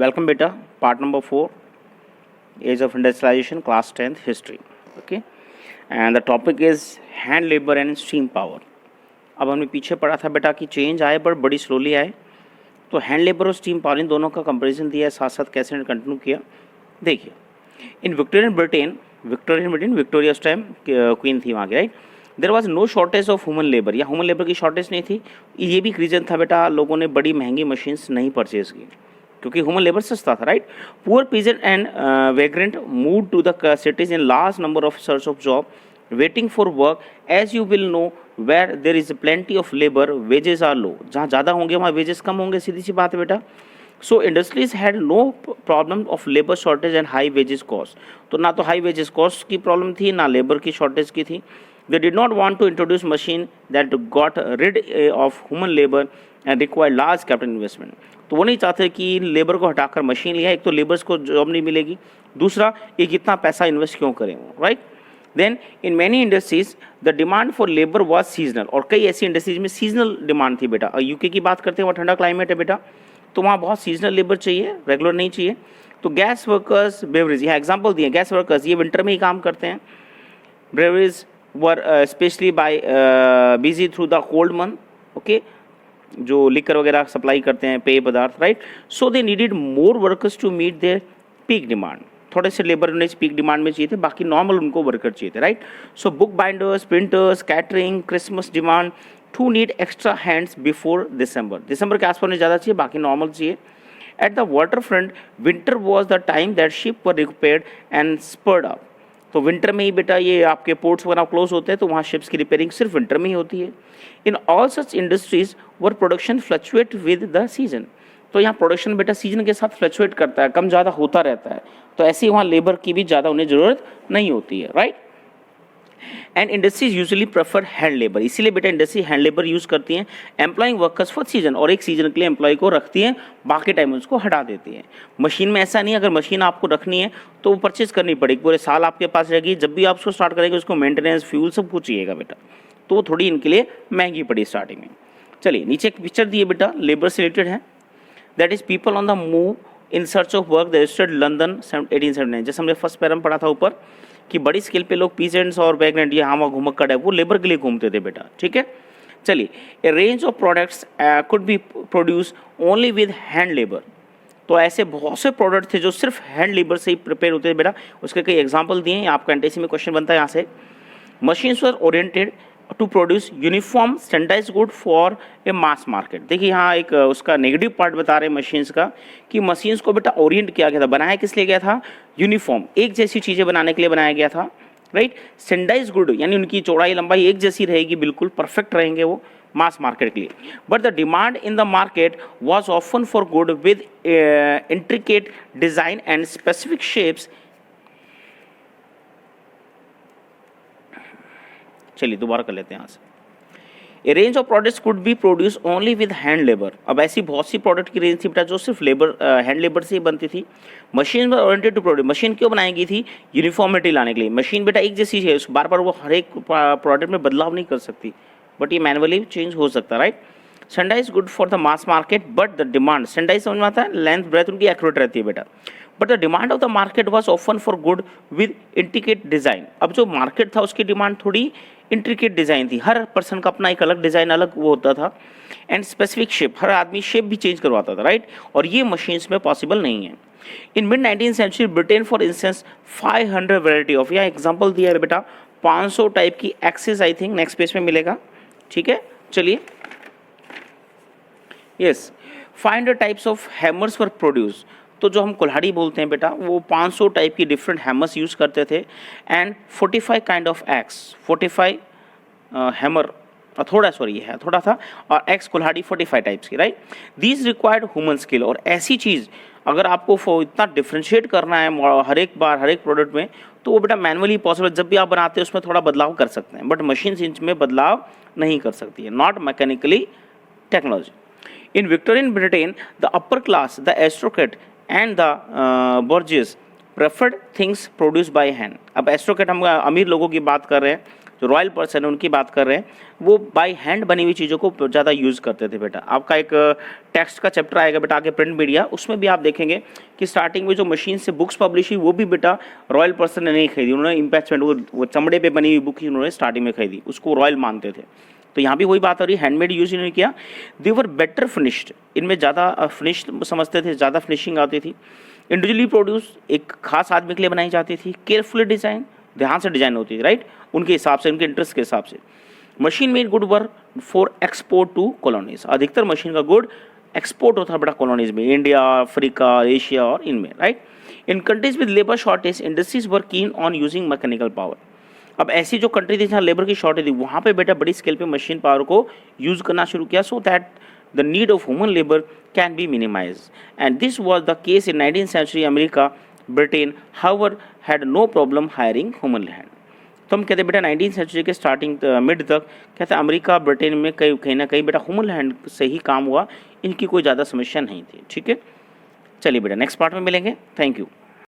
Welcome beta, part number 4, Age of Industrialization, class 10th, history. Okay, and the topic is hand labor and steam power. अब हमने पीछे पढ़ा था बेटा कि चेंज आए पर बड़ी स्लोली आए, तो हैंड लेबर और स्टीम पावर इन दोनों का कंपैरिजन दिया है, साथ साथ कैसे कंटिन्यू किया देखिए. इन विक्टोरियन ब्रिटेन विक्टोरिया उस टाइम क्वीन थी वहाँ की, right. There was no shortage of human labour, या ह्यूमन लेबर की शॉर्टेज नहीं थी. ये भी एक रीज़न था बेटा, लोगों ने बड़ी महंगी मशीन्स नहीं परचेज की क्योंकि ह्यूमन लेबर सस्ता था, right. Poor peasant and vagrant move to the cities in large number of search of job waiting for work. As you will know where there is plenty of labour wages are low. जहाँ ज़्यादा होंगे वहाँ wages कम होंगे, सीधी सी बात है बेटा. So industries had no problem of labour shortage and high wages cost. तो ना तो हाई वेजेस कॉस्ट की प्रॉब्लम थी, ना लेबर की शॉर्टेज की थी. They did not want to introduce machine that got rid of human labor and required large capital investment. तो वो नहीं चाहते कि लेबर को हटाकर मशीन लिया. एक तो लेबर्स को जॉब नहीं मिलेगी, दूसरा ये कितना पैसा इन्वेस्ट क्यों करें वो, right. Then in many industries the demand for labour was seasonal. और कई ऐसी इंडस्ट्रीज में सीजनल डिमांड थी बेटा. यूके की बात करते हैं, वहाँ ठंडा क्लाइमेट है बेटा, तो वहाँ बहुत सीजनल लेबर चाहिए, रेगुलर नहीं चाहिए. तो गैस वर्कर्स, ब्रेवरीज, यहाँ एग्जाम्पल दिए. गैस वर्कर्स ये विंटर में ही काम करते हैं. Breweries were especially busy through the cold month, okay, जो लिकर वगैरह सप्लाई करते हैं, पेय पदार्थ, right. So they needed more workers to meet their peak demand. थोड़े से लेबर उन्हें पीक डिमांड में चाहिए थे, बाकी नॉर्मल उनको वर्कर चाहिए थे, right. So book binders, printers, catering, Christmas demand to need extra hands before दिसंबर के आसपास उन्हें ज़्यादा चाहिए, बाकी नॉर्मल चाहिए. At the water front winter was the time that ship were repaired and spurred up. तो विंटर में ही बेटा ये आपके पोर्ट्स वगैरह क्लोज होते हैं, तो वहाँ शिप्स की रिपेयरिंग सिर्फ विंटर में ही होती है. In all such industries were production fluctuate with the season. तो यहाँ प्रोडक्शन बेटा सीजन के साथ फ्लक्चुएट करता है, कम ज़्यादा होता रहता है. तो ऐसे ही वहाँ लेबर की भी ज़्यादा उन्हें ज़रूरत नहीं होती है, right. And industries usually prefer hand labour. इसीलिए बेटा इंडस्ट्री हैंड लेबर यूज़ करती हैं, एम्प्लॉइंग वर्कर्स फॉर सीजन. और एक सीजन के लिए एम्प्लॉय को रखती हैं, बाकी टाइम उसको हटा देती हैं. मशीन में ऐसा नहीं है, अगर मशीन आपको रखनी है तो वो परचेज करनी पड़ेगी, पूरे साल आपके पास रहेगी. जब भी आप उसको स्टार्ट करेंगे उसको मेंटेनेंस, फ्यूल सब कुछ चाहिएगा बेटा, तो वो थोड़ी इनके लिए महंगी पड़ी स्टार्टिंग में. चलिए नीचे एक पिक्चर दिए बेटा, लेबर से रिलेटेड है. That is people on the move in search of work. They started London 1879. जैसे हमने फर्स्ट पैरा में पढ़ा था ऊपर कि बड़ी स्केल पे लोग पीजेंट्स और वैगनेंट, ये हाँ घुमक्कड़ है, वो लेबर के लिए घूमते थे बेटा, ठीक है. चलिए, ए range of products could be produce only with hand labour. तो ऐसे बहुत से प्रोडक्ट थे जो सिर्फ हैंड लेबर से ही प्रिपेयर होते थे बेटा. उसके कई एग्जाम्पल दिए हैं, आपका एनटीसी में क्वेश्चन बनता है यहाँ से. Machines were oriented to produce uniform standardized good for a mass market. देखिए यहाँ एक उसका नेगेटिव पार्ट बता रहे हैं मशीन्स का, कि मशीन्स को बेटा ओरिएंट किया गया था, बनाया किस लिए गया था, यूनिफॉर्म, एक जैसी चीज़ें बनाने के लिए बनाया गया था, राइट. स्टैंडर्डाइज्ड गुड यानी उनकी चौड़ाई लंबाई एक जैसी रहेगी, बिल्कुल परफेक्ट रहेंगे वो मास मार्केट के लिए. But the demand in the market was often for good with intricate design and specific shapes. चलिए दोबारा कर लेते हैं यहाँ से. ए range of products could be produce only with hand labour. अब ऐसी बहुत सी प्रोडक्ट की रेंज थी बेटा जो सिर्फ लेबर, हैंड लेबर से ही बनती थी. मशीन में ओरिएंटेड टू प्रोड्यूस. मशीन क्यों बनाई गई थी, यूनिफॉर्मिटी लाने के लिए. मशीन बेटा एक जैसी है, बार बार वो हर एक प्रोडक्ट में बदलाव नहीं कर सकती, बट ये मैनुअली चेंज हो सकता है, right. Standardize good for the mass market, but the demand, standardize समझ में आता है, लेंथ ब्रेथ उनकी एक्यूरेट रहती है बेटा. But the demand of the market was often for good with intricate design. अब जो मार्केट था उसकी डिमांड थोड़ी इंट्रिकेट डिज़ाइन थी, हर पर्सन का अपना एक अलग डिज़ाइन, अलग वो होता था. एंड स्पेसिफिक शेप, हर आदमी शेप भी चेंज करवाता था, राइट. और ये मशीन्स में पॉसिबल नहीं है. In mid 19th century Britain for instance 500 variety of, यहाँ एग्जाम्पल दिया है बेटा, 500 टाइप की axes, I think next page में मिलेगा, ठीक है. चलिए, yes, 500 types of hammers were produce. तो जो हम कुल्हाड़ी बोलते हैं बेटा, वो 500 टाइप की डिफरेंट हैमर्स यूज़ करते थे. And 45 kind of x, 45 hammer, थोड़ा सॉरी है थोड़ा था, और एक्स कुल्हाड़ी 45 टाइप्स की, right. These required human skill. और ऐसी चीज़ अगर आपको इतना डिफ्रेंशिएट करना है हर एक बार हर एक प्रोडक्ट में, तो वो बेटा मैनुअली पॉसिबल. जब भी आप बनाते हैं उसमें थोड़ा बदलाव कर सकते हैं, बट मशीन में बदलाव नहीं कर सकती है, not mechanically technology. In Victorian Britain the upper class, the aristocrat and the bourgeois preferred things produce by hand. अब एस्ट्रोक्रेट, हम अमीर लोगों की बात कर रहे हैं, जो रॉयल पर्सन है उनकी बात कर रहे हैं, वो बाय हैंड बनी हुई चीज़ों को ज़्यादा यूज़ करते थे बेटा। आपका एक टेक्स्ट का चैप्टर आएगा बेटा आगे प्रिंट मीडिया, उसमें भी आप देखेंगे कि स्टार्टिंग में जो मशीन से बुक्स पब्लिश हुई वो भी बेटा रॉयल पर्सन ने नहीं खरीदी, उन्होंने इम्पैचमेंट वो चमड़े पे बनी हुई बुक ही उन्होंने स्टार्टिंग में खरीदी, उसको रॉयल मानते थे। तो यहाँ भी वही बात हो रही है, हैंडमेड यूज इन्होंने किया। दे वर बेटर फिनिश्ड, इनमें ज़्यादा फिनिश्ड समझते थे, ज़्यादा फिनिशिंग आती थी। इंडिविजुअली प्रोड्यूस, एक खास आदमी के लिए बनाई जाती थी। केयरफुली डिज़ाइन, ध्यान से डिज़ाइन होती थी, राइट, उनके हिसाब से, उनके इंटरेस्ट के हिसाब से। Machine made good were for export to colonies, अधिकतर मशीन का गुड एक्सपोर्ट होता है बेटा कॉलोनीज में, इंडिया, अफ्रीका, एशिया और इनमें, right. In countries with labour shortage industries were keen on using mechanical power. अब ऐसी जो कंट्री थी जहाँ लेबर की शॉर्टेज थी, वहाँ पे बेटा बड़ी स्केल पे मशीन पावर को यूज़ करना शुरू किया, so that the need of human labour can be minimize. And this was the case in 19th century America. Britain however had no problem hiring human hand. तो हम कहते हैं बेटा 19th century के स्टार्टिंग मिड तक कहते हैं America Britain में कहीं ना कहीं बेटा ह्यूमन हैंड से ही काम हुआ, इनकी कोई ज़्यादा समस्या नहीं थी। ठीक है, चलिए बेटा नेक्स्ट पार्ट में मिलेंगे। Thank you.